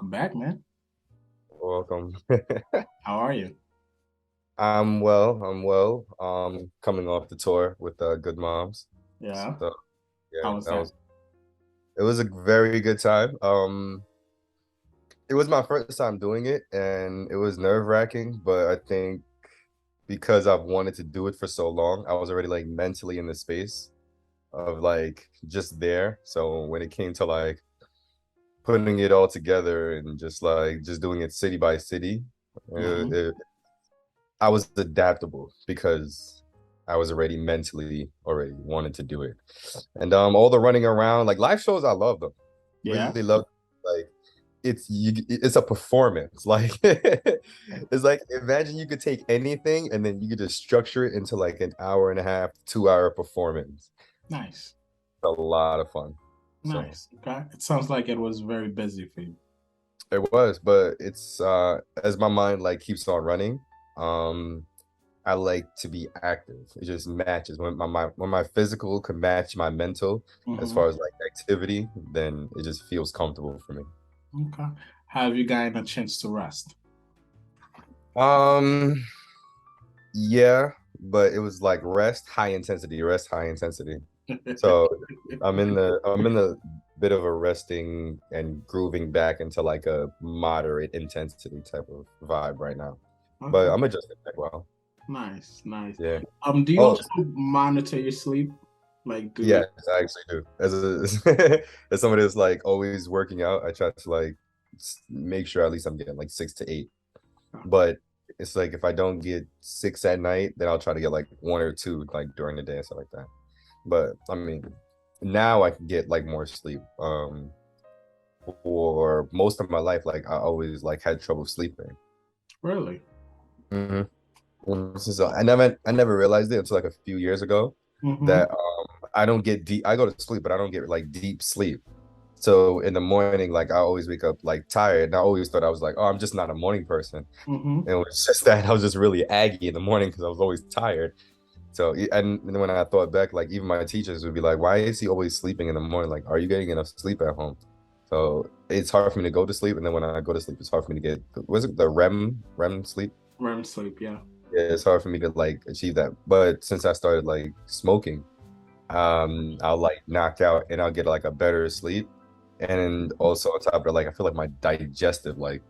Welcome back, man. Welcome. How are you? I'm well. I'm well. Coming off the tour with Good Moms. Yeah. So yeah, How was that that? was it was a very good time. It was my first time doing it and it was nerve-wracking, but I think because I've wanted to do it for so long, I was already like mentally in the space of like just there. So when it came to like putting it all together and just doing it city by city, Hmm. I was adaptable because I was already wanted to do it. And all the running around, like live shows, I love them. Yeah. Really love like it's a performance. Like it's like imagine you could take anything and then you could just structure it into like an hour and a half, 2 hour performance. Nice. A lot of fun. So Nice. Okay. It sounds like it was very busy for you. it was, but it's as my mind like keeps on running. Um I like to be active. It just matches when my physical can match my mental as Hmm. far as like activity, then it just feels comfortable for me. Okay. Have you gotten a chance to rest? Um, yeah, but it was like rest, high intensity. So I'm in the bit of a resting and grooving back into like a moderate intensity type of vibe right now. But Okay. I'm adjusting back well. Nice. Nice. Yeah. Do you Oh, also monitor your sleep? Like, do you? yes, I actually do. As somebody that's like always working out, I try to like make sure at least I'm getting like 6 to 8. But it's like if I don't get 6 at night, then I'll try to get like 1 or 2 like during the day and stuff like that. But I mean, now I can get like more sleep. For most of my life, like I always like had trouble sleeping. Really? Hmm. So I never realized it until like a few years ago Mm-hmm. that I don't get deep. I go to sleep, but I don't get like deep sleep. So in the morning, like I always wake up like tired. And I always thought I was like, oh, I'm just not a morning person. Mm-hmm. And it was just that I was just really aggy in the morning because I was always tired. So and when I thought back, like even my teachers would be like, why is he always sleeping in the morning? Like, are you getting enough sleep at home? So it's hard for me to go to sleep, and then when I go to sleep, it's hard for me to get was it the REM sleep? REM sleep, yeah. Yeah, it's hard for me to like achieve that. But since I started like smoking, I'll like knock out and I'll get like a better sleep. And also on top of it, like I feel like my digestive like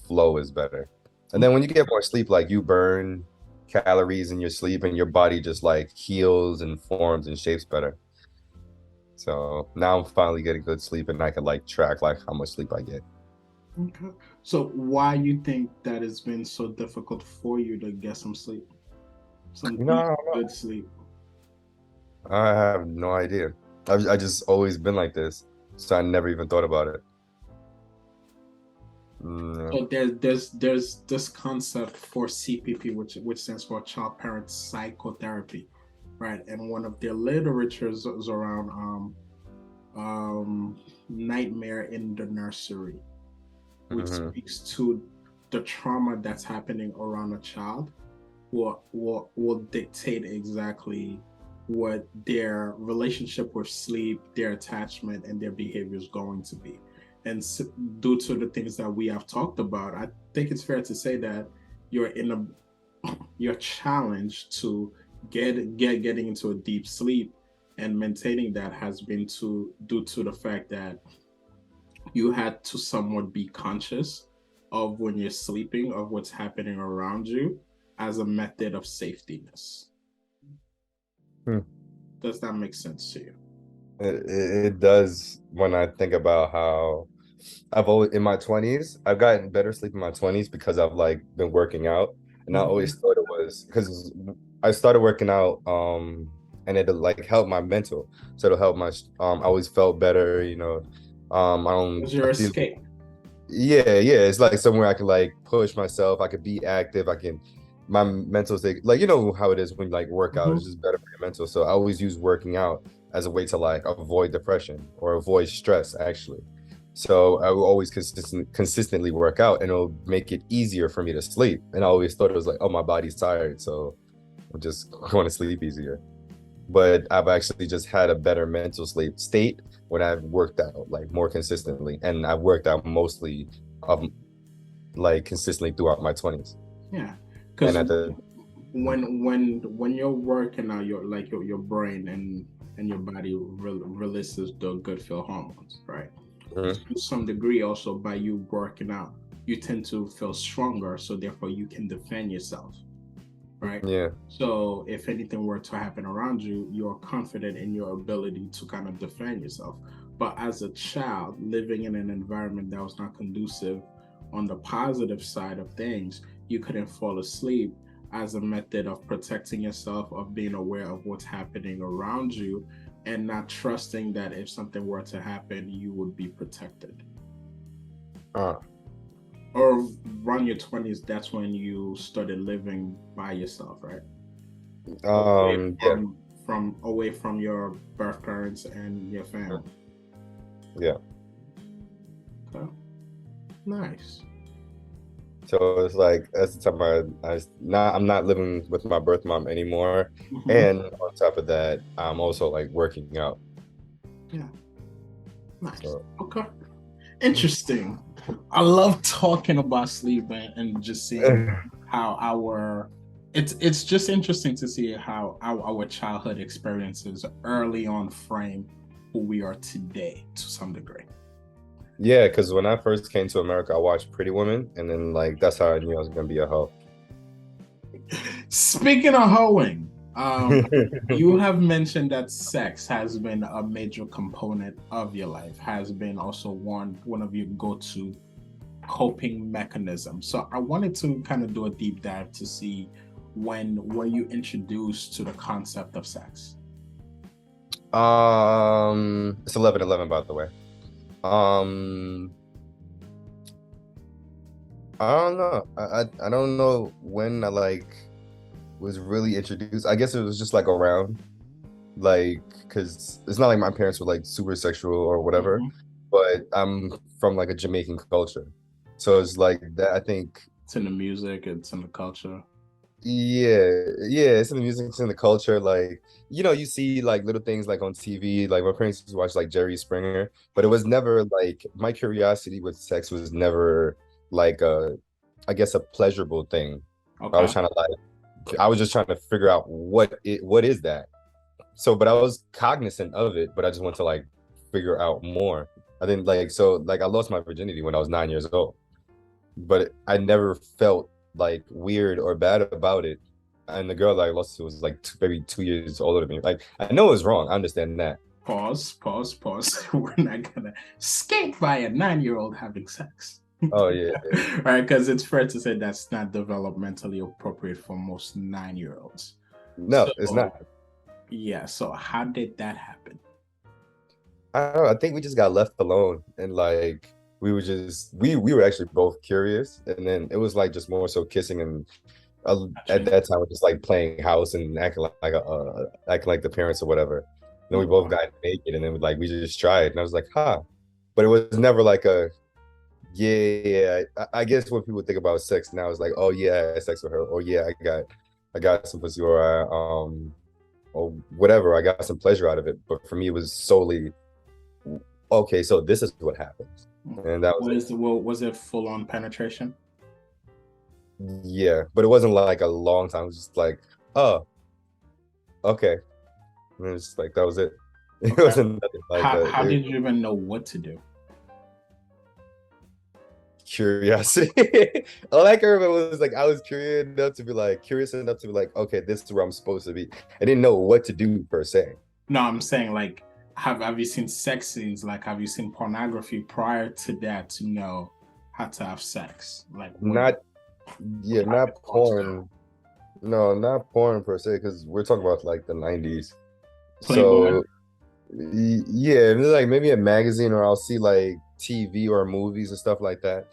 flow is better. And then when you get more sleep, like you burn calories in your sleep and your body just like heals and forms and shapes better. So now I'm finally getting good sleep and I can like track like how much sleep I get. Okay. So why you think that it's been so difficult for you to get some sleep, some You know, I deep, don't know. good sleep? I have no idea. I just always been like this. So I never even thought about it. Mm, So there's this concept for CPP, which stands for Child Parent Psychotherapy, right? And one of their literatures is around nightmare in the nursery, which mhm. speaks to the trauma that's happening around a child will dictate exactly what their relationship with sleep, their attachment, and their behavior is going to be. And due to the things that we have talked about, I think it's fair to say that you're in a you're challenged to getting into a deep sleep, and maintaining that has been to due to the fact that you had to somewhat be conscious of when you're sleeping, of what's happening around you as a method of safetyness. Hmm. Does that make sense to you? It does when I think about how I've always in my 20s, I've gotten better sleep in my 20s because I've like been working out. And I always Mm-hmm. thought it was because I started working out and it like helped my mental. So it'll help my I always felt better, you know. Was I your feel escape? yeah, it's like somewhere I can like push myself, I could be active, I can my mental state like you know how it is when you like work out, it's Mm-hmm. just better for your mental. So I always use working out as a way to like avoid depression or avoid stress actually. So I will always consistently work out and it'll make it easier for me to sleep. And I always thought it was like, oh, my body's tired, so I'm just going to sleep easier. But I've actually just had a better mental sleep state when I've worked out like more consistently. And I've worked out mostly of like consistently throughout my 20s. Yeah, And because at the when you're working out your brain and your body releases the good feel hormones, right? Mhm. To some degree, also by you working out, you tend to feel stronger, so therefore you can defend yourself, right? Yeah. So if anything were to happen around you, you're confident in your ability to kind of defend yourself. But as a child living in an environment that was not conducive on the positive side of things, you couldn't fall asleep as a method of protecting yourself, of being aware of what's happening around you, and not trusting that if something were to happen, you would be protected. Uh, Or around your 20s, that's when you started living by yourself, right? Away yeah. from away from your birth parents and your family. Yeah. Okay. Nice. So it's like that's the time I'm not living with my birth mom anymore. Mhm. And on top of that, I'm also like working out. Yeah. Nice. So Okay. Interesting. I love talking about sleep and just seeing how our it's just interesting to see how our childhood experiences early on frame who we are today to some degree. yeah, because when I first came to America, I watched Pretty Woman, and then like that's how I knew I was gonna be a hoe. Speaking of hoeing, you have mentioned that sex has been a major component of your life, has been also one of your go-to coping mechanisms. So I wanted to kind of do a deep dive to see when were you introduced to the concept of sex? It's 11:11 by the way. Um, I don't know. I don't know when I like was really introduced. I guess it was just like around like because it's not like my parents were like super sexual or whatever, Mm-hmm. but I'm from like a Jamaican culture, so it's like that. I think It's in the music, it's in the culture. yeah, it's in the music, it's in the culture. Like you see like little things like on TV. Like my parents used to watch like Jerry Springer, but it was never like my curiosity with sex was never like I guess a pleasurable thing. I was Okay. trying to like I was just trying to figure out what is that. So, but I was cognizant of it, but I just want to like figure out more. I didn't like so like I lost my virginity when I was 9 years old, but I never felt like weird or bad about it. And the girl that I lost to was like maybe 2 years older than me. Like I know it was wrong. I understand that. Pause. We're not gonna skate by a 9-year-old having sex. Oh yeah, yeah. Right, because it's fair to say that's not developmentally appropriate for most 9-year-olds. No, it's So not. yeah, so how did that happen? I don't know. I think we just got left alone and like we were actually both curious and then it was like just more so kissing and at Gotcha. that time we're just like playing house and acting like the parents or whatever. And then we both Okay. got naked and then like we just tried and I was like, huh. But it was never like a yeah. I guess when people think about sex now it's like, oh yeah, I had sex with her, or yeah, I got some pussy or whatever. I got some pleasure out of it. But for me it was solely okay, so this is what happens. And that was What it. is the well, was it full on penetration? Yeah, but it wasn't like a long time. It was just like, oh, okay. And it was just like that was it. It Okay. wasn't nothing like How did you even know what to do? curiosity. All I can remember was like I was curious enough to be like, okay, this is where I'm supposed to be. I didn't know what to do per se. No, I'm saying like have you seen sex scenes? Like have you seen pornography prior to that to know how to have sex? Like what Not yeah, have not you watched porn. No, not porn per se, because we're talking about like the 90s. Playboy? So yeah, like maybe a magazine or I'll see like TV or movies and stuff like that.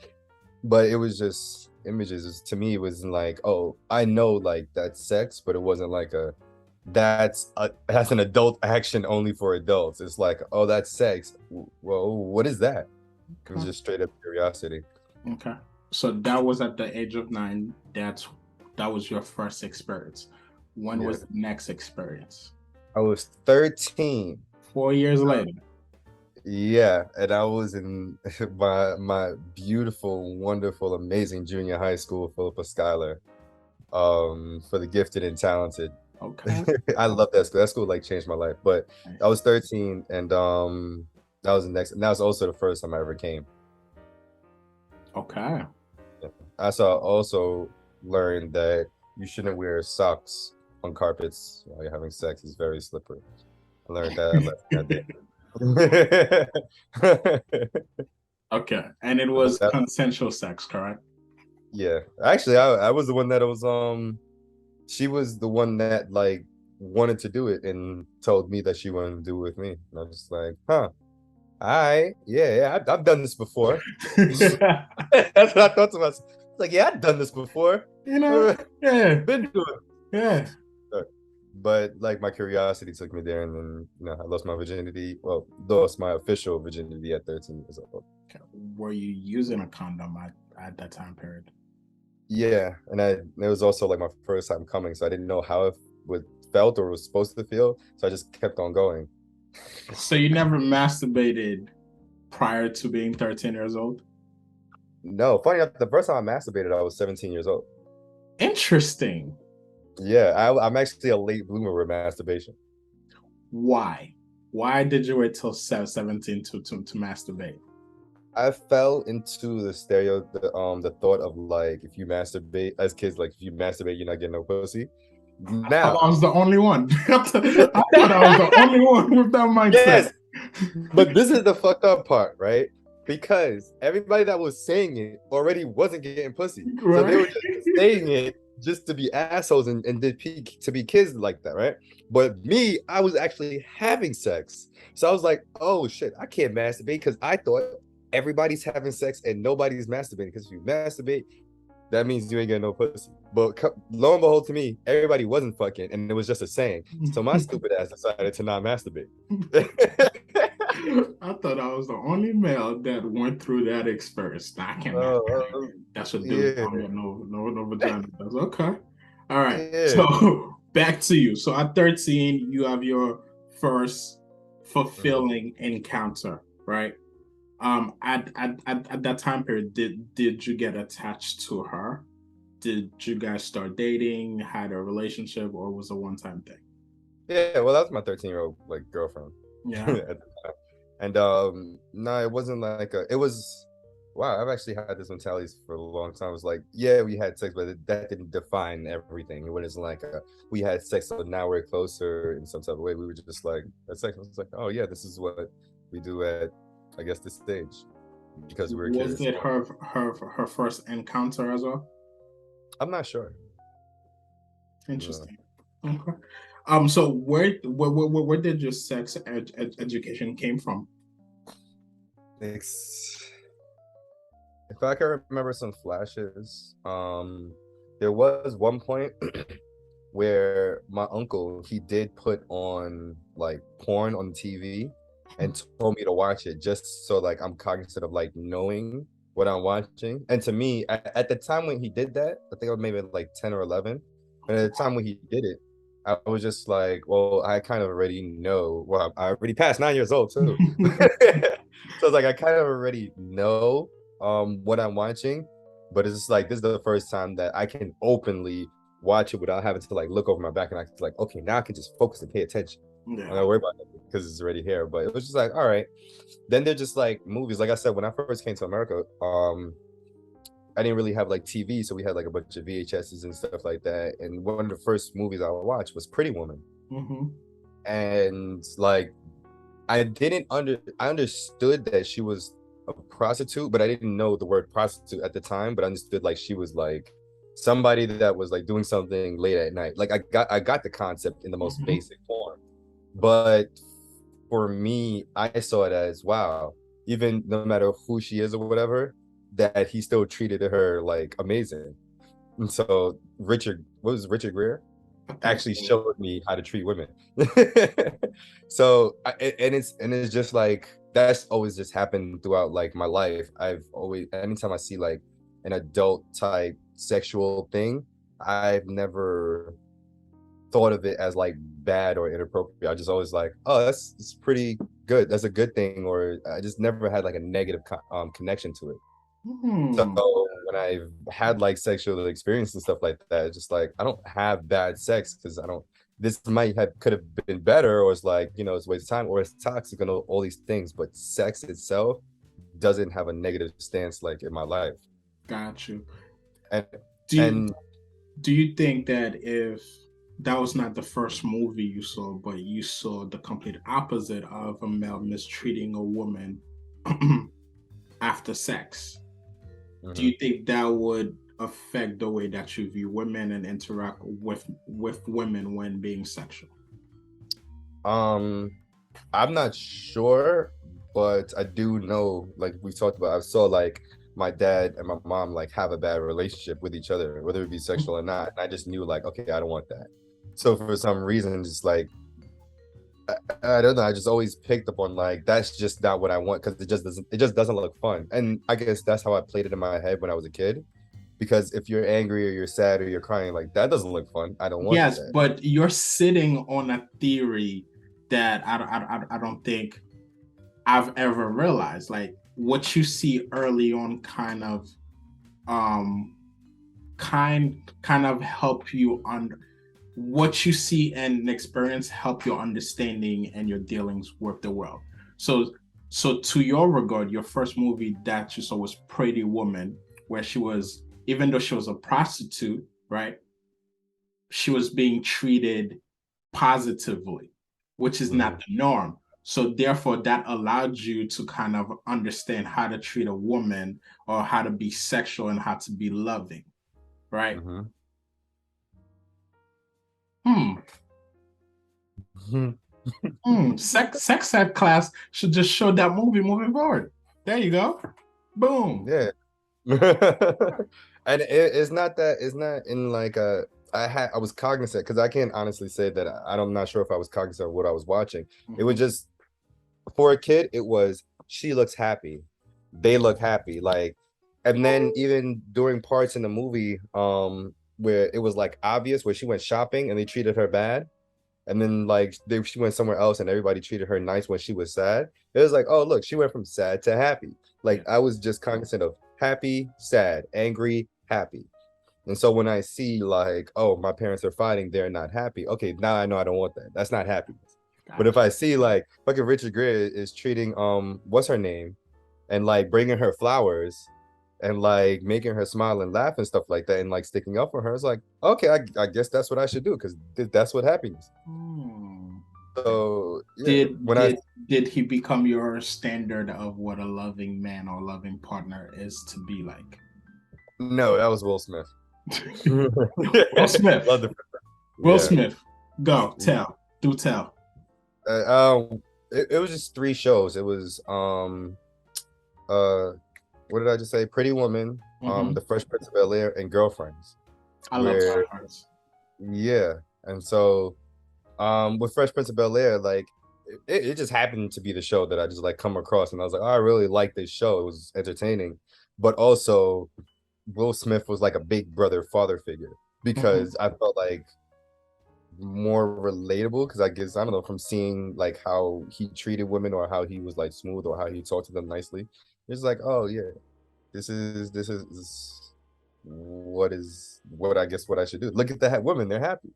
But it was just images. To me, it wasn't like, oh, I know like that's sex, but it wasn't like that's an adult action only for adults. It's like, oh, that's sex. Well, what is that? It was Okay. just straight up curiosity. Okay. So that was at the age of 9. That was your first experience. When Yeah. was the next experience? I was 13. 4 years later. Yeah, and I was in my beautiful, wonderful, amazing junior high school, Philippa Schuyler, for the gifted and talented. Okay. I love that school. That school like changed my life. But I was 13, and and that was also the first time I ever came. Okay. I saw also learned that you shouldn't wear socks on carpets while you're having sex. It's very slippery. I learned that lesson that day. Okay. And it But was that, consensual sex, correct? yeah. Actually, I was the one that was she was the one that like wanted to do it and told me that she wanted to do it with me. And I was just like, huh. Yeah, I've done this before. That's what I thought to myself. It's like, yeah, I've done this before. You know, yeah, Been doing yeah. it. But like my curiosity took me there, and then I lost my virginity. Well, lost my official virginity at 13 years old. Okay. Were you using a condom at that time period? Yeah, and it was also like my first time coming, so I didn't know how it would felt or was supposed to feel, so I just kept on going. So you never masturbated prior to being 13 years old? No, funny enough, the first time I masturbated, I was 17 years old. Interesting. Yeah, I'm actually a late bloomer with masturbation. Why? Why did you wait till 17 to masturbate? I fell into the thought of like if you masturbate as kids, like if you masturbate, you're not getting no pussy. I thought I Now, was the only one. I thought I was the only one with that mindset. yes, but this is the fucked up part, right? Because everybody that was saying it already wasn't getting pussy. So they Right? were just saying it just to be assholes and to be kids like that, right? But me, I was actually having sex. So I was like, oh shit, I can't masturbate because I thought everybody's having sex and nobody's masturbating. Because if you masturbate, that means you ain't getting no pussy. But lo and behold, to me, everybody wasn't fucking, and it was just a saying. So my stupid ass decided to not masturbate. I thought I was the only male that went through that experience. I can't masturbate. That's what dudes Yeah, don't get no vagina does. Okay. All right. yeah. So back to you. So at 13, you have your first Mhm. fulfilling encounter, right? At that time period, did you get attached to her? Did you guys start dating, had a relationship, or was it a one-time thing? Yeah, well, that was my 13-year-old like girlfriend Yeah. at the time. And no, it wasn't like it was wow, I've actually had this mentality for a long time. It was like, yeah, we had sex, but that didn't define everything. It wasn't like we had sex, so now we're closer in some type of way. We were just like, that's sex. It's like, oh yeah, this is what we do at, I guess, this stage because we were Was kids. it her first encounter as well? I'm not sure. No. Interesting. Okay. So where did your sex education came from? It's if I can remember some flashes, there was one point where my uncle he did put on like porn on TV and told me to watch it just so like I'm cognizant of like knowing what I'm watching. And to me, at the time when he did that, I think I was maybe like 10 or 11. And at the time when he did it, I was just like, well, I kind of already know. Well, I already passed 9 years old too. So it's like I kind of already know what I'm watching, but it's just like this is the first time that I can openly watch it without having to like look over my back and I can like, okay, now I can just focus and pay attention. I'm Yeah. not worried about it because it's already here. But it was just like, all right. Then they're just like movies. Like I said, when I first came to America, I didn't really have like TV, so we had like a bunch of VHSs and stuff like that. And one of the first movies I watched was Pretty Woman. Mm-hmm. And like I understood that she was a prostitute, but I didn't know the word prostitute at the time, but I understood like she was like somebody that was like doing something late at night. Like I got the concept in the most Mm-hmm. basic form. But for me, I saw it as wow, even no matter who she is or whatever, that he still treated her like amazing. And so what was Richard Gere? I think Actually so. showed me how to treat women. So it's just like that's always just happened throughout like my life. I've always anytime I see like an adult type sexual thing, I've never thought of it as like bad or inappropriate. I just always like, oh, that's it's pretty good. That's a good thing, or I just never had like a negative connection to it. So Hmm. when I've had like sexual experience and stuff like that, it's just like I don't have bad sex because I don't. This might have could have been better, or it's like it's a waste of time, or it's toxic and all these things. But sex itself doesn't have a negative stance like in my life. Got you. And Do you, and do you think that if that was not the first movie you saw, but you saw the complete opposite of a male mistreating a woman after sex, do mhm. you think that would affect the way that you view women and interact with women when being sexual? um, I'm not sure, but I do know, like we talked about, I saw like my dad and my mom like have a bad relationship with each other, whether it be sexual or not. And I just knew like, okay, I don't want that. So for some reason, just like I don't know, I just always picked up on like that's just not what I want because it just doesn't look fun. And I guess that's how I played it in my head when I was a kid. Because if you're angry or you're sad or you're crying, like that doesn't look fun. I don't want Yes, that. but you're sitting on a theory that I don't think I've ever realized. Like what you see early on um kind of help you on what you see and experience help your understanding and your dealings with the world. So so to your regard, your first movie that you saw was Pretty Woman, where she was, even though she was a prostitute, right? She was being treated positively, which is not Hmm. the norm. So therefore, that allowed you to kind of understand how to treat a woman or how to be sexual and how to be loving, right? Hmm. Hmm. Hmm. Sex ed class should just show that movie moving forward. There you go. Boom. Yeah. And it's not that it's not in like a I was cognizant because I can't honestly say that I'm not sure if I was cognizant of what I was watching. It was Mhm. just for a kid, it was she looks happy, they look happy, like, and then even during parts in the movie, where it was like obvious where she went shopping and they treated her bad, and then like she went somewhere else and everybody treated her nice when she was sad. It was like, oh look, she went from sad to happy. Yeah. Like I was just cognizant of happy, sad, angry, happy. And so when I see like, oh, my parents are fighting, they're not happy. Okay, now I know I don't want that. That's not happiness. But if Gotcha. I see like fucking Richard Gere is treating what's her name and like bringing her flowers and like making her smile and laugh and stuff like that and like sticking up for her, it's like, okay, I guess that's what I should do because that's what happiness. Hmm. So yeah, Did when I did did he become your standard of what a loving man or loving partner is to be like? no, that was Will Smith. Will Smith. Love the Will yeah. Smith. Go tell. Do tell. It was just three shows. It was uh what did I just say? Pretty Woman, Mm-hmm. The Fresh Prince of Bel-Air, and Girlfriends. I love Where Girlfriends. yeah, and so with Fresh Prince of Bel-Air, like it just happened to be the show that I just like come across, and I was like, oh, I really like this show. It was entertaining, but also Will Smith was like a big brother father figure Mm-hmm. because I felt like more relatable because I guess I don't know from seeing like how he treated women or how he was like smooth or how he talked to them nicely. It's like, oh yeah, this is what I guess what I should do. Look at the women; they're happy.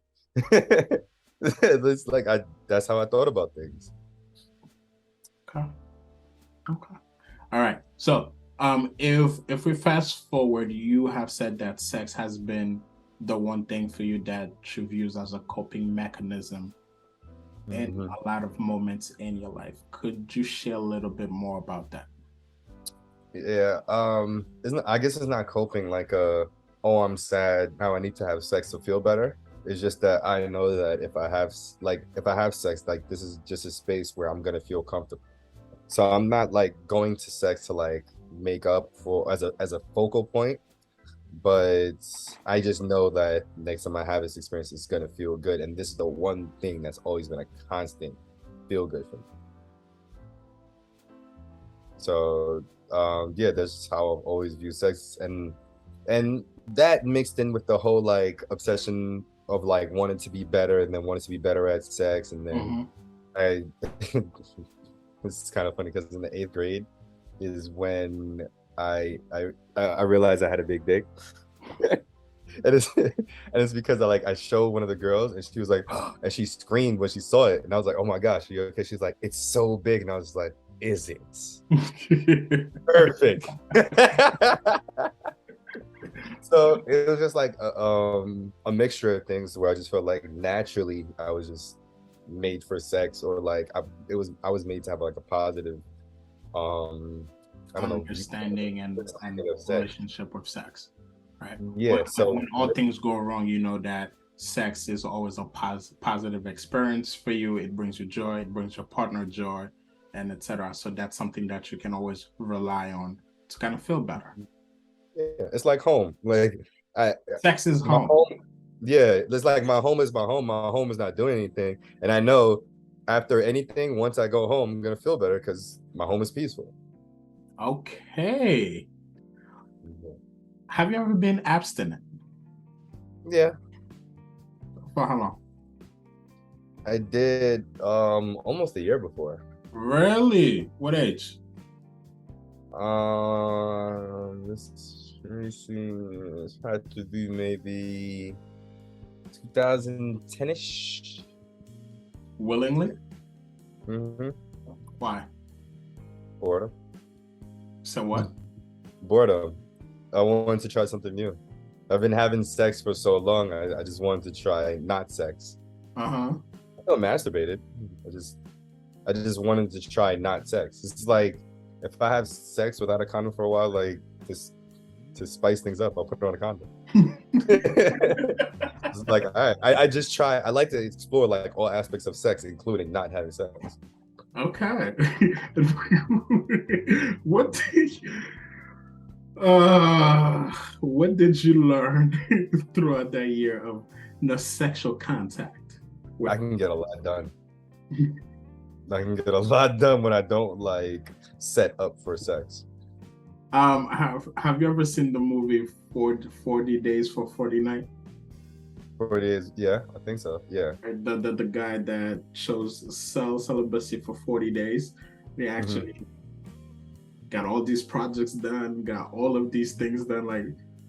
It's like I that's how I thought about things. Okay. Okay. All right. So, if we fast forward, you have said that sex has been the one thing for you that you've used as a coping mechanism in Hmm. a lot of moments in your life. Could you share a little bit more about that? Yeah, isn't I guess it's not coping like oh I'm sad now I need to have sex to feel better. It's just that I know that if I have sex, like this is just a space where I'm gonna feel comfortable. So I'm not like going to sex to like make up for as a focal point, but I just know that next time I have this experience, it's gonna feel good. And this is the one thing that's always been a constant feel good for me. So yeah, that's how I've always viewed sex, and that mixed in with the whole like obsession of like wanting to be better and then wanting to be better at sex, and then Mm-hmm. I this is kind of funny because in the 8th grade is when I realized I had a big dick. And it's because I showed one of the girls and she was like, and she screamed when she saw it, and I was like, oh my gosh, are you okay? She's like, it's so big, and I was like, is it? Perfect. So it was just like a mixture of things where I just felt like naturally I was just made for sex, or like I was made to have like a positive I don't know Understanding and understanding of sex. relationship with sex, right? Yeah, so When all things go wrong, you know that sex is always a positive experience for you. It brings you joy, it brings your partner joy, and etc. So that's something that you can always rely on to kind of feel better. yeah, it's like home. Like I Sex is my home. home, yeah, it's like my home is my home. My home is not doing anything. And I know after anything, once I go home, I'm gonna feel better because my home is peaceful. Okay. Have you ever been abstinent? Yeah, For how long? I did almost a year before. Really? What age? Let me see. This had to be maybe 2010-ish. Willingly? Mm-hmm. Why? Boredom. So what? Boredom. I wanted to try something new. I've been having sex for so long. I just wanted to try not sex. Uh-huh. I still masturbated. I just wanted to try not sex. It's like if I have sex without a condom for a while, like just to spice things up, I'll put on a condom. It's like, all right, I just try. I like to explore like all aspects of sex, including not having sex. Okay. what did what did you learn throughout that year of no sexual contact with I can get a lot done. I can get a lot done when I don't like set up for sex. Have you ever seen the movie 40 Days for 40 Nights? 4 days, yeah, I think so. Yeah. The guy that shows celibacy for 40 days. They Mhm. actually got all these projects done, got all of these things done. Like,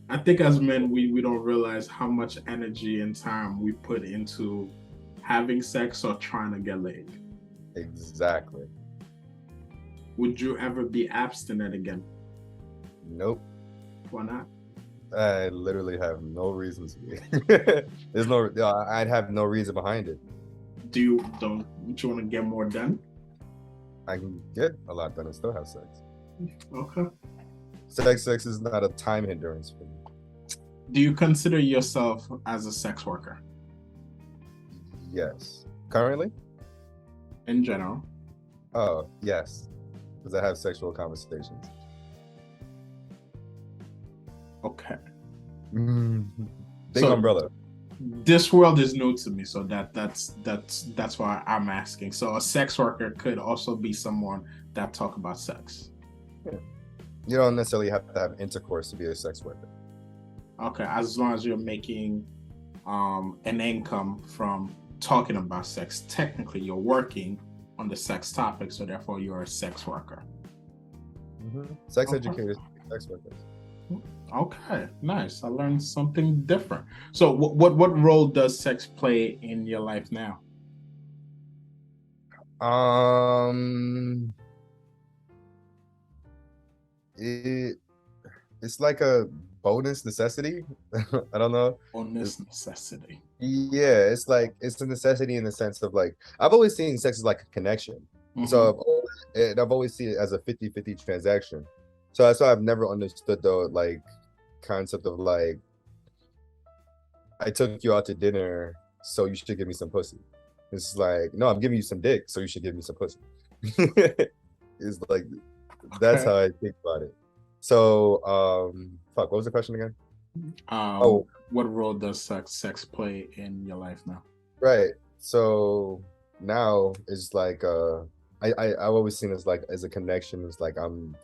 I think as men, we don't realize how much energy and time we put into having sex or trying to get laid. Exactly. Would you ever be abstinent again? Nope. Why not? I literally have no reason to be. There's no, I'd have no reason behind it. Don't you want to get more done? I can get a lot done and still have sex. Okay. Sex is not a time hindrance for me. Do you consider yourself as a sex worker? Yes. Currently? In general? Oh, yes. Because I have sexual conversations. Okay. Big umbrella. This world is new to me, so that's why I'm asking. So a sex worker could also be someone that talk about sex. Yeah. You don't necessarily have to have intercourse to be a sex worker. Okay, as long as you're making an income from talking about sex, technically you're working on the sex topic, so therefore you're a sex worker. Sex educators, sex workers. Okay, nice. I learned something different. So what role does sex play in your life now? It's like a bonus necessity. I don't know. Bonus necessity. Yeah, it's like it's a necessity in the sense of like I've always seen sex as like a connection. So I've always seen it as a 50-50 transaction. So that's why I've never understood the like concept of like I took you out to dinner, so you should give me some pussy. It's like, no, I'm giving you some dick, so you should give me some pussy. It's like that's how I think about it. So fuck, what was the question again? What role does sex play in your life now? Right. So now it's like I've always seen it as a connection. It's like I'm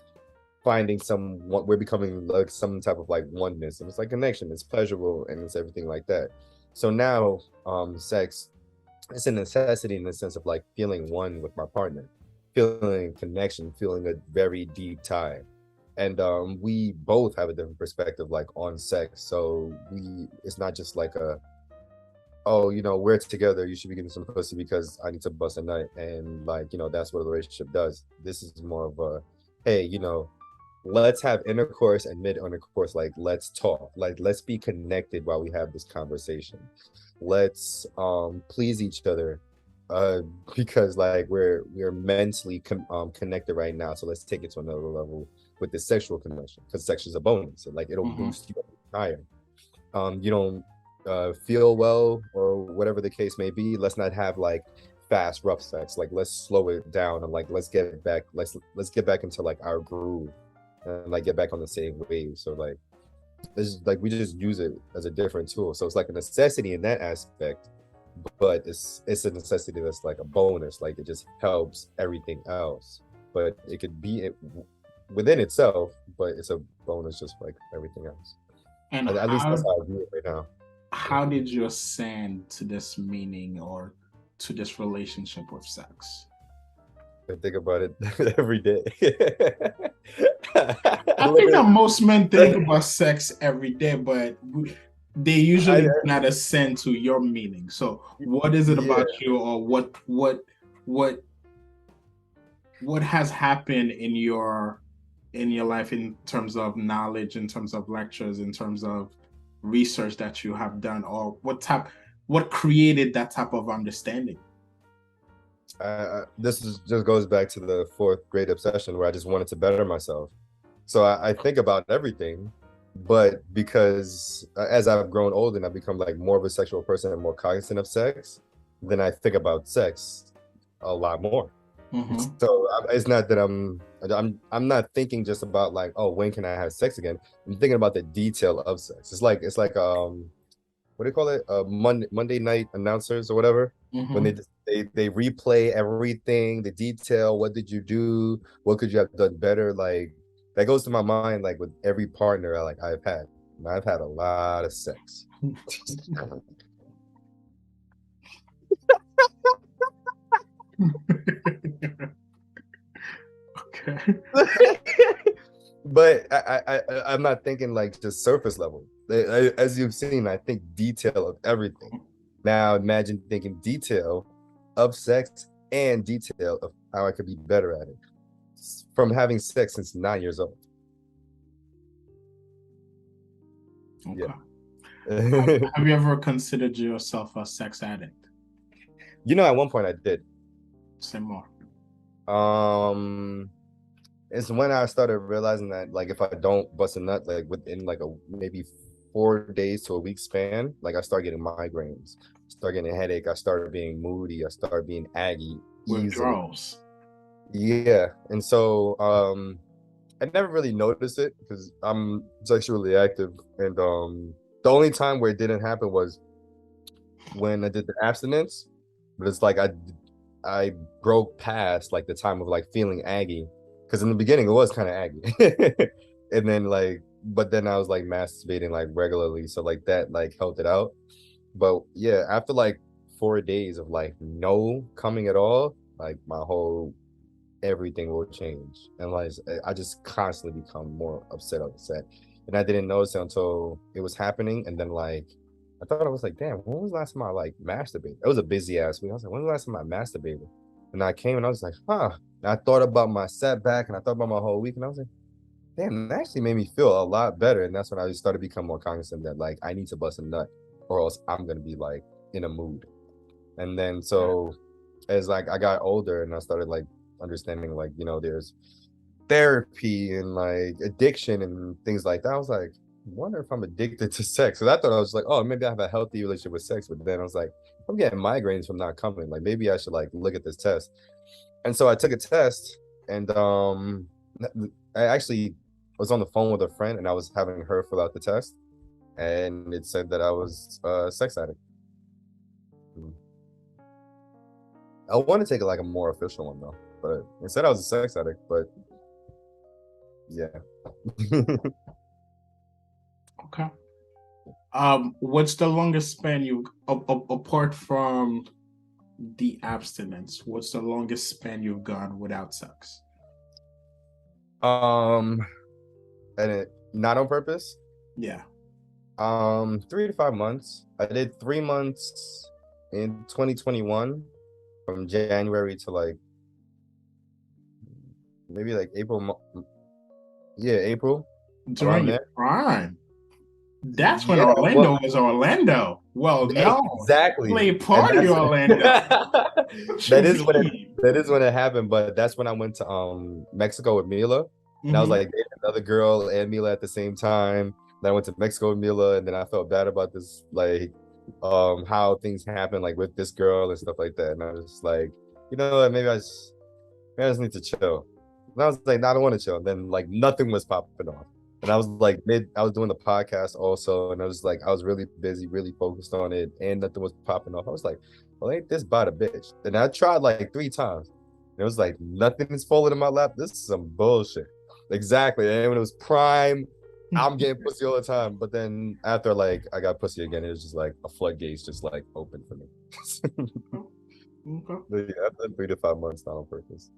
finding we're becoming like some type of like oneness, and it's like connection, it's pleasurable, and it's everything like that. So now sex, it's a necessity in the sense of like feeling one with my partner. feeling connection, feeling a very deep tie. And we both have a different perspective like on sex. So it's not just like a, oh, we're together, you should be getting some pussy because I need to bust a nut, and like, that's what a relationship does. This is more of a, hey, let's have intercourse and mid intercourse, like let's talk, like let's be connected while we have this conversation. Let's please each other, uh because like we're mentally connected right now, so let's take it to another level with the sexual connection, because sex is a bonus, and like it'll boost you higher. You don't feel well or whatever the case may be, let's not have like fast rough sex, like let's slow it down, and like let's get back into like our groove, and like get back on the same wave. So like this is like we just use it as a different tool, so it's like a necessity in that aspect, but it's a necessity that's like a bonus, like it just helps everything else, but it could be within itself, but it's a bonus just like everything else. And At least that's how I view it right now. How did you ascend to this meaning or to this relationship with sex? I think about it every day. I think that most men think about sex every day, but they usually not ascend to your meaning. So what is it about you, or what has happened in your life in terms of knowledge, in terms of lectures, in terms of research that you have done, or what created that type of understanding? Just goes back to the fourth grade obsession, where I just wanted to better myself. So I think about everything, but because as I've grown older and I've become like more of a sexual person and more cognizant of sex, then I think about sex a lot more. So it's not that I'm not thinking just about like, oh, when can I have sex again? I'm thinking about the detail of sex. It's like what do you call it? Monday night announcers or whatever. When they replay everything, the detail. What did you do? What could you have done better? Like that goes to my mind. Like with every partner, I've had. I've had a lot of sex. Okay. But I'm not thinking like just surface level. As you've seen, I think detail of everything. Now imagine thinking detail of sex and detail of how I could be better at it from having sex since 9 years old. Okay. Yeah. Have you ever considered yourself a sex addict? At one point I did. Say more. It's when I started realizing that like if I don't bust a nut like within like a maybe 4 days to a week span, like I start getting migraines, start getting a headache, I started being moody, I started being aggy Withdrawals. Yeah. And so I never really noticed it because I'm sexually active, and the only time where it didn't happen was when I did the abstinence, but it's like I broke past like the time of like feeling aggy, because in the beginning it was kind of aggy. And then like but then I was like masturbating like regularly, so like that like helped it out. But yeah, after like 4 days of like no coming at all, like my whole everything will change, and like I just constantly become more upset, and I didn't notice it until it was happening. And then like I thought, I was like, damn, when was the last time I like masturbated? It was a busy ass week. I was like, when was the last time I masturbated? And I came and I was like, huh. And I thought about my setback, and I thought about my whole week, and I was like, damn, that actually made me feel a lot better. And that's when I started to become more cognizant that like I need to bust a nut, or else I'm gonna be like in a mood. And then so as like I got older and I started like understanding like, there's therapy and like addiction and things like that, I was like, I wonder if I'm addicted to sex. So I thought I was like, oh, maybe I have a healthy relationship with sex. But then I was like, I'm getting migraines from not coming. Like maybe I should like look at this test. And so I took a test, and I actually was on the phone with a friend, and I was having her fill out the test, and it said that I was a sex addict. I want to take it like a more official one though, but it said I was a sex addict. But yeah. Okay. What's the longest span you apart from the abstinence, what's the longest span you've gone without sex? Um, and it not on purpose. Yeah. 3 to 5 months. I did 3 months in 2021 from January to like maybe like April. Yeah, April During around your there. prime. That's when Yeah, well, Orlando was Orlando. Well, no. exactly, Play and party that's Orlando. What you that is when it mean? that is when it happened. But that's when I went to Mexico with Mila, and I was Hmm. like dating another girl and Mila at the same time. Then I went to Mexico with Mila, and then I felt bad about this, like how things happen like with this girl and stuff like that. And I was just like, you know what, maybe I just need to chill. And I was like, no, I don't want to chill. And then like nothing was popping off. And I was like I was doing the podcast also, and I was like, I was really busy, really focused on it, and nothing was popping off. I was like, well, ain't this about a bitch? And I tried like 3 times. And it was like nothing is falling in my lap. This is some bullshit. Exactly. And when it was prime, I'm getting pussy all the time. But then after like I got pussy again, it was just like a floodgates just like open for me. Okay. But yeah, I've done 3 to 5 months not on purpose.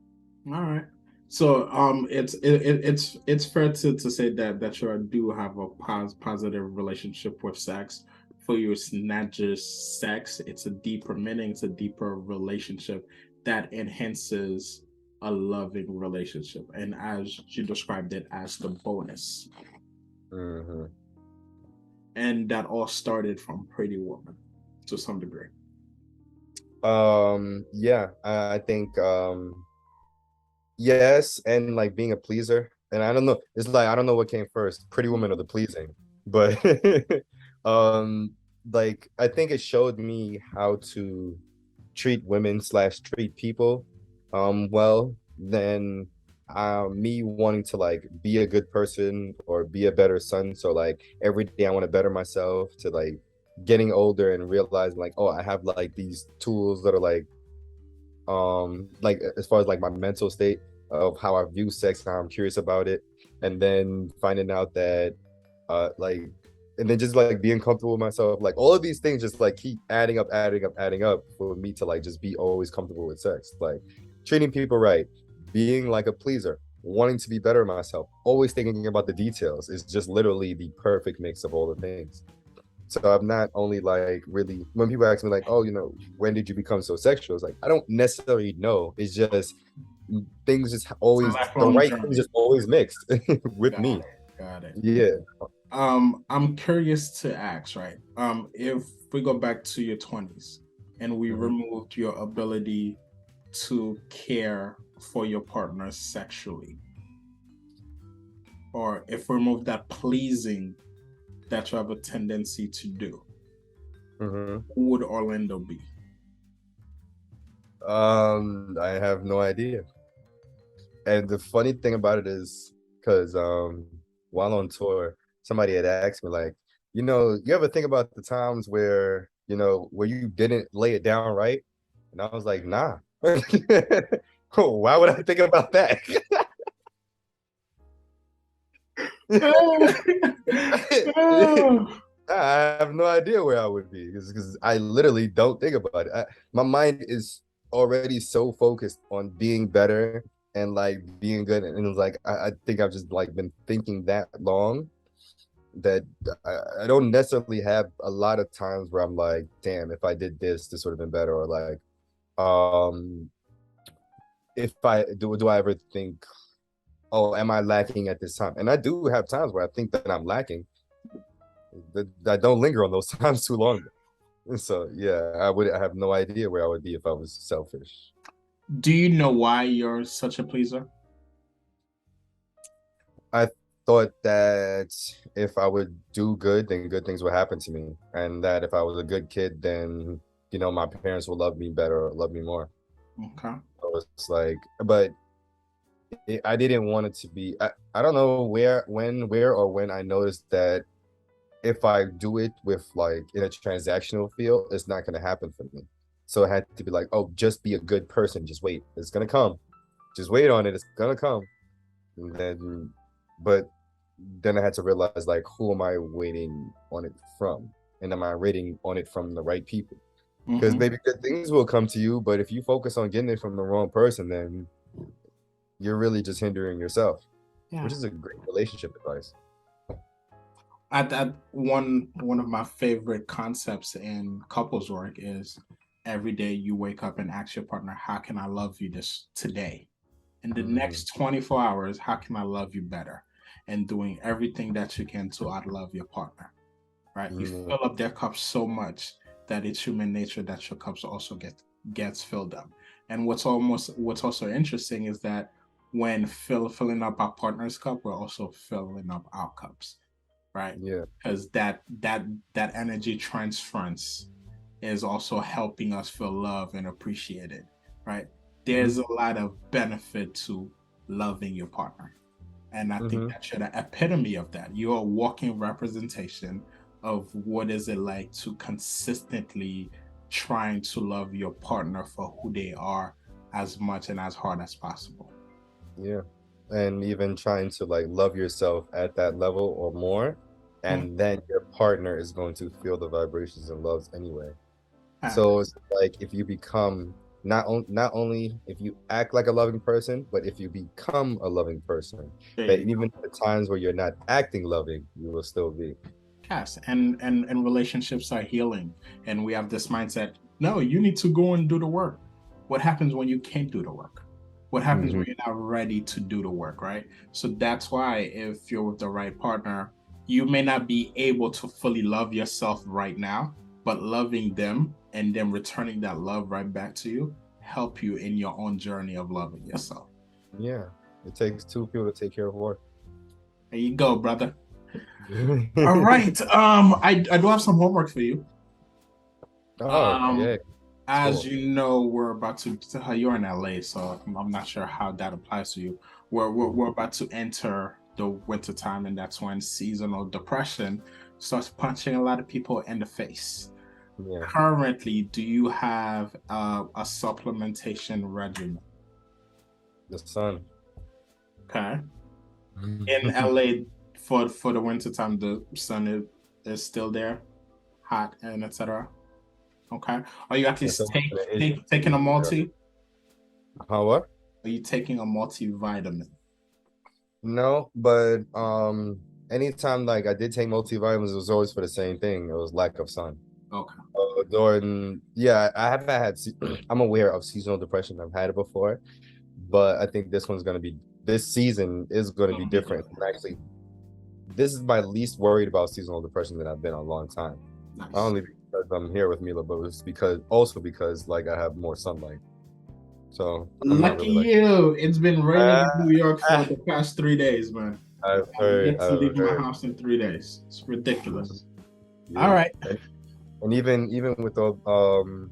All right. So it's fair to say that you do have a positive relationship with sex. For you, it's not just sex; it's a deeper meaning. It's a deeper relationship that enhances a loving relationship. And as you described it, as the bonus, Hmm. and that all started from Pretty Woman to some degree. Yeah, I think yes, and like being a pleaser. And I don't know, it's like I don't know what came first, Pretty Woman or the pleasing. But um like I think it showed me how to treat women slash treat people well. Then me wanting to like be a good person or be a better son. So like every day I want to better myself, to like getting older and realizing like, oh, I have like these tools that are like as far as like my mental state of how I view sex, how I'm curious about it, and then finding out that like, and then just like being comfortable with myself, like all of these things just like keep adding up for me to like just be always comfortable with sex, like treating people right, being like a pleaser, wanting to be better at myself, always thinking about the details is just literally the perfect mix of all the things. So I'm not only like really, when people ask me like, oh, when did you become so sexual? It's like I don't necessarily know. It's just things just It's a always, the lifelong right things journey. just always mixed with Got me. it. Got it. Yeah. I'm curious to ask, right? If we go back to your 20s and we Mhm. removed your ability to care for your partner sexually, or if we remove that pleasing that you have a tendency to do, Mhm. who would Orlando be? I have no idea. And the funny thing about it is, because while on tour, somebody had asked me like, you ever think about the times where where you didn't lay it down right? And I was like, nah. Why would I think about that? I have no idea where I would be, because I literally don't think about it. My mind is already so focused on being better and like being good, and it's like I think I've just like been thinking that long that I don't necessarily have a lot of times where I'm like, damn, if I did this, this would have been better, or like, um, if I do I ever think, oh, am I lacking at this time? And I do have times where I think that I'm lacking. That I don't linger on those times too long. So yeah, I have no idea where I would be if I was selfish. Do you know why you're such a pleaser? I thought that if I would do good, then good things would happen to me. And that if I was a good kid, then my parents would love me better or love me more. Okay. So it's like, but I didn't want it to be. I don't know where or when I noticed that if I do it with like in a transactional field, it's not gonna happen for me. So it had to be like, oh, just be a good person. Just wait. It's gonna come. Just wait on it. It's gonna come. And then, but then I had to realize like, who am I waiting on it from? And am I waiting on it from the right people? Because Hmm. maybe good things will come to you, but if you focus on getting it from the wrong person, then you're really just hindering yourself, Yeah. which is a great relationship advice. At one of my favorite concepts in couples work is every day you wake up and ask your partner, how can I love you this today? In the Hmm. next 24 hours, how can I love you better? And doing everything that you can to outlove your partner, right? You Yeah. fill up their cups so much that it's human nature that your cups also gets filled up. And what's also interesting is that when filling up our partner's cup, we're also filling up our cups, right? Yeah. Because that energy transference is also helping us feel loved and appreciated, right? There's Hmm. a lot of benefit to loving your partner. And I think Hmm. that you're the epitome of that. You're a walking representation of what is it like to consistently trying to love your partner for who they are as much and as hard as possible. Yeah. And even trying to like love yourself at that level or more, Mm. and then your partner is going to feel the vibrations and loves anyway. Ah, So it's like if you become not only if you act like a loving person, but if you become a loving person, there that you even go. at the times where you're not acting loving, you will still be. Yes, and relationships are healing, and we have this mindset. No, you need to go and do the work. What happens when you can't do the work? What happens Hmm. when you're not ready to do the work, right? So that's why if you're with the right partner, you may not be able to fully love yourself right now, but loving them and then returning that love right back to you help you in your own journey of loving yourself. Yeah, it takes two people to take care of one. There you go, brother. All right. I do have some homework for you. Oh Um, yeah, as cool. you know, we're about to. You're in LA, so I'm not sure how that applies to you. We're about to enter the winter time, and that's when seasonal depression starts punching a lot of people in the face. Yeah, Currently, do you have a supplementation regimen? the sun. Okay. In LA for the winter time, the sun is still there, hot and etc. Okay. Are you at That's least almost an Asian taking a season. multi? How what? Are you taking a multivitamin? No, but anytime like I did take multivitamins, it was always for the same thing. It was lack of sun. Okay. Jordan, yeah, I haven't had. I'm aware of seasonal depression. I've had it before, but I think this one's gonna be. This season is going to be Gonna be different. different. And actually, this is my least worried about seasonal depression that I've been in a long time. Not Nice. only because I'm here with Mila, but it's because like I have more sunlight. So I'm not Lucky really like. you. It's been raining Ah, in New York for ah, the past 3 days, man. I've I'm heard, yet to I've leave my heard. house in 3 days. It's ridiculous. All Yeah, right. and even with the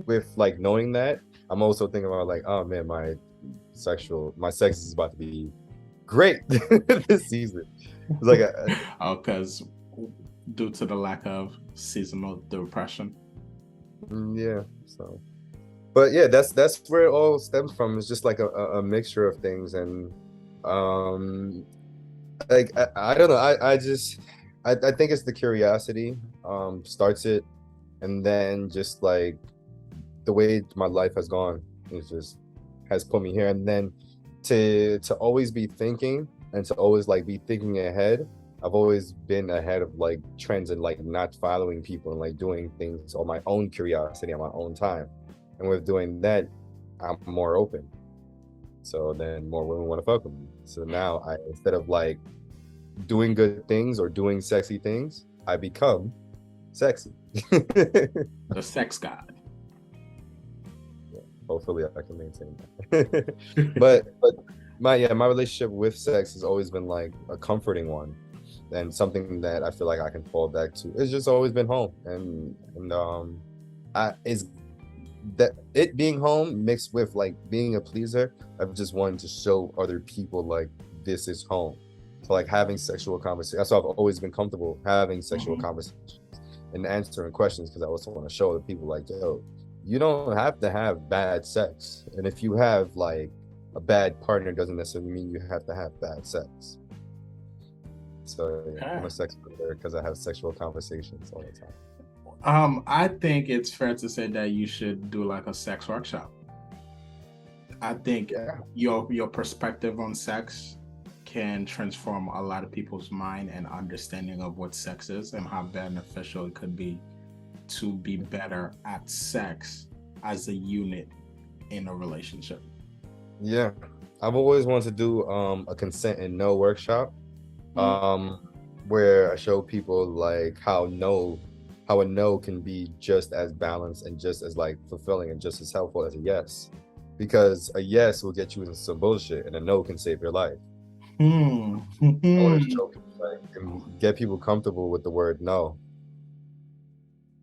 with like knowing that, I'm also thinking about like, oh man, my sex is about to be great this season. It's like, Oh, because due to the lack of seasonal depression. yeah. So, but yeah, that's where it all stems from. It's just like a mixture of things, and um, like I don't know. I think it's the curiosity starts it, and then just like the way my life has gone is just has put me here, and then to always be thinking and to always like be thinking ahead. I've always been ahead of like trends and like not following people and like doing things on my own curiosity on my own time, and with doing that I'm more open, so then more women want to fuck with me. So now I, instead of like doing good things or doing sexy things, I become sexy. The sex god. Hopefully I can maintain that. But my relationship with sex has always been like a comforting one and something that I feel like I can fall back to. It's just always been home. And I is that it being home mixed with like being a pleaser, I've just wanted to show other people like this is home. So like having sexual conversations. That's why I've always been comfortable having sexual Mhm. conversations and answering questions because I also want to show the people like, yo, you don't have to have bad sex. And if you have like a bad partner, doesn't necessarily mean you have to have bad sex. So yeah, I'm Okay. a sex predator because I have sexual conversations all the time. I think it's fair to say that you should do like a sex workshop. I think Yeah. your perspective on sex can transform a lot of people's mind and understanding of what sex is and how beneficial it could be to be better at sex as a unit in a relationship. Yeah. I've always wanted to do a consent and no workshop. Mm. Um where I show people like how a no can be just as balanced and just as like fulfilling and just as helpful as a yes. Because a yes will get you into some bullshit and a no can save your life. Hmm. I want to Hmm. show people like and get people comfortable with the word no.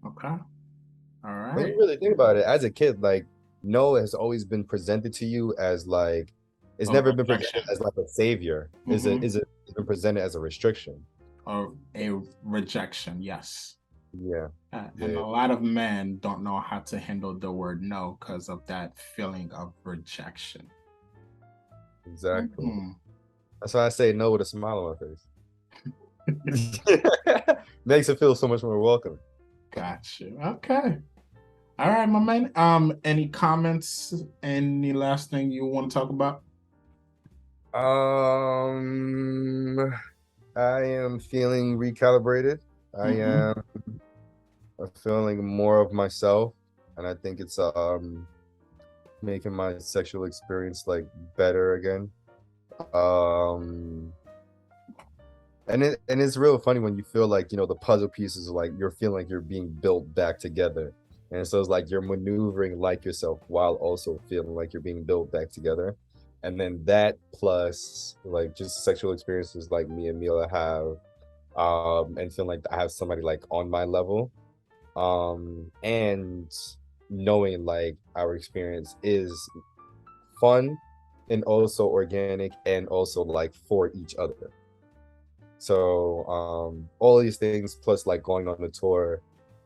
Okay. All When right. you really think about it, as a kid, like no has always been presented to you as like it's Or never been presented rejection. as like a savior. Mm-hmm. It's been presented as a restriction. Or a rejection. Yes. Yeah. And a Yeah, lot of men don't know how to handle the word no because of that feeling of rejection. exactly. Mhm. That's why I say no with a smile on my face. Makes it feel so much more welcome. Got you. Okay. All right, my man. Any comments? Any last thing you want to talk about? Um, I am feeling recalibrated. I Mm-hmm. am feeling more of myself, and I think it's making my sexual experience like better again. Um, and it's real funny when you feel like the puzzle pieces are like you're feeling like you're being built back together, and so it's like you're maneuvering like yourself while also feeling like you're being built back together. And then that plus like just sexual experiences like me and Mila have, and feeling like I have somebody like on my level, and knowing like our experience is fun and also organic and also like for each other. So all these things plus like going on the tour,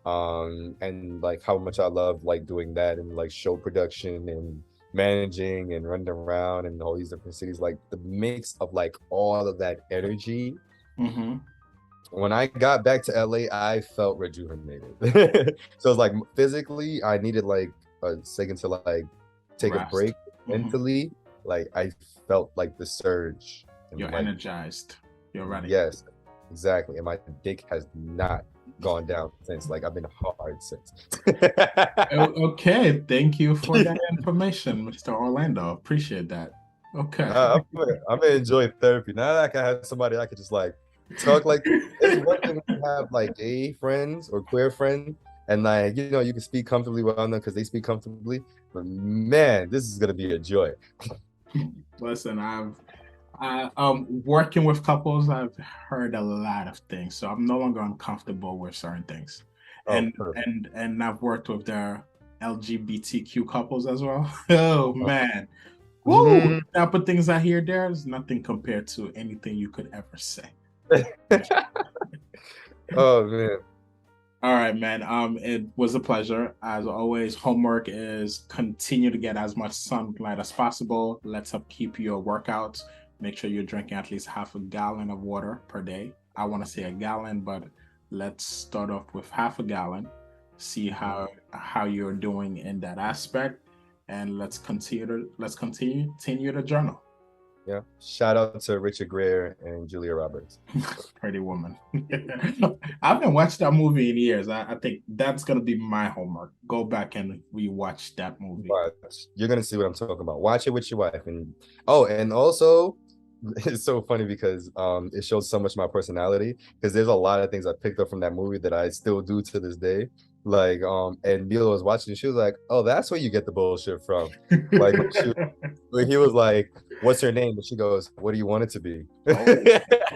and like how much I love like doing that and like show production and managing and running around and all these different cities, like the mix of like all of that energy. Mm-hmm. When I got back to LA, I felt rejuvenated. So it's like physically, I needed like a second to like take a Rest. break. Mm-hmm. Mentally, like I felt like the surge and You're like energized. You're ready. yes, exactly. And my dick has not gone down since. Like I've been hard since. Okay. Thank you for that information, Mr. Orlando. Appreciate that. Okay. I'm gonna enjoy therapy now that I can have somebody I could just like talk like. It's one thing when you have like gay friends or queer friends, and like you can speak comfortably with them because they speak comfortably. But man, this is gonna be a joy. Listen, working with couples, I've heard a lot of things, so I'm no longer uncomfortable with certain things, Oh, and perfect. I've worked with their LGBTQ couples as well. Oh man, woo! Mhm. Type of things I hear there is nothing compared to anything you could ever say. Oh man, All right, man. It was a pleasure. As always, homework is continue to get as much sunlight as possible. Let's upkeep your workouts. Make sure you're drinking at least half a gallon of water per day. I want to say a gallon, but let's start off with half a gallon. See how you're doing in that aspect, and let's continue the journal. yeah. Shout out to Richard Gere and Julia Roberts. Pretty Woman. I haven't watched that movie in years. I think that's gonna be my homework. Go back and rewatch that movie. But you're gonna see what I'm talking about. Watch it with your wife, and oh, and also it's so funny because it shows so much of my personality because there's a lot of things I picked up from that movie that I still do to this day. Like and Mila was watching, she was like, "Oh, that's where you get the bullshit from." Like when he was like, "What's her name?" and she goes, "What do you want it to be?" Oh,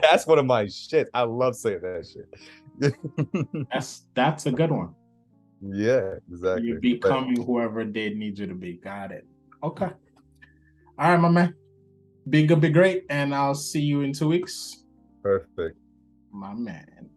That's one of my shit. I love saying that shit. that's a good one. Yeah, You're exactly. But becoming whoever they need you to be. Got it. Okay. All right, my man. Be good, be great, and I'll see you in 2 weeks. perfect. My man.